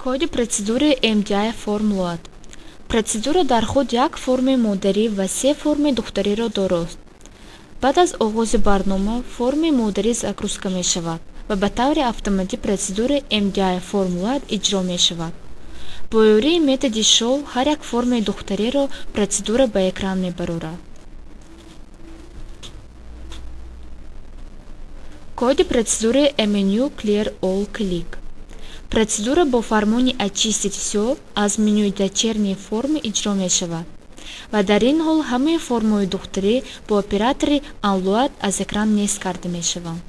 Коди процедури MDI формулат. Процедура дар худ як формаи модарӣ ва се формаи духтариро дорост. баъд аз оғози барнома формаи модарӣ загрузка мешавад ва ба таври автоматӣ процедури MDI формулат иҷро мешавад. бо ёрии методи шоу ҳар як формаи духтариро процедура ба экран мебарорад. коди процедури MNU Clear All Click. процедура бо фармони «Очистить все» аз менюи дочернии формы иҷро мешавад ва дар ин ҳол ҳамаи формаи духтарӣ бо оператори Unload аз экран нест карда мешаванд.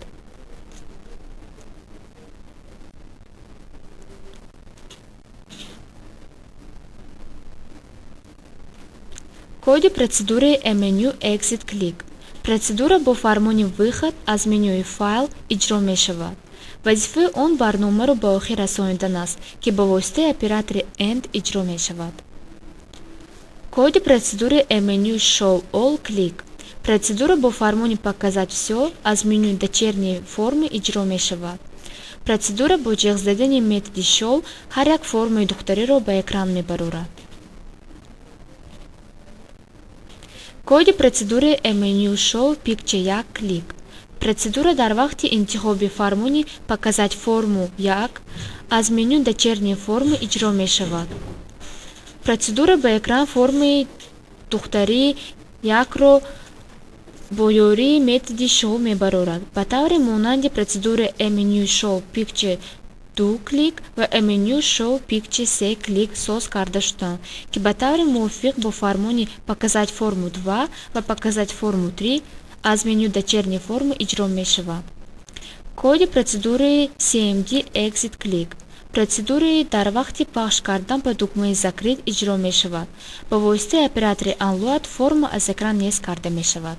коди процедури MNU Exit Click. процедура бо фармони «Выход» аз менюи «Файл» иҷро мешавад. вазифаи он барномаро ба охир расонидан аст ки ба воситаи оператори End иҷро мешавад. коди процедури MNU Show All Click. процедура бо фармони «Показать все» аз менюи дочернии формы иҷро мешавад. процедура бо ҷиғ задани методи Show ҳар як формаи духтариро ба экран мебарорад. коди процедури MNU Show Picture 1 Click. процедура дар вақти интихоби фармони «Показать форму 1» аз меню дочернии формы иҷро мешавад. процедура ба экран формаи духтари 1-ро бо ёрии методи Show мебарорад, ба таври монанди процедури MNU Show Picture 2 Click ва MNU Show Picture 3 Click соз карда шуданд, ки ба таври мувофиқ бо фармони «Показать форму 2» ва «Показать форму 3» аз меню дочернии формы иҷро мешавад. коди процедури CMD Exit Click. процедури дар вақти пахш кардан ба дугмаи «Закрит» иҷро мешавад. ба воситаи оператори Unload форма аз экран нест карда мешавад.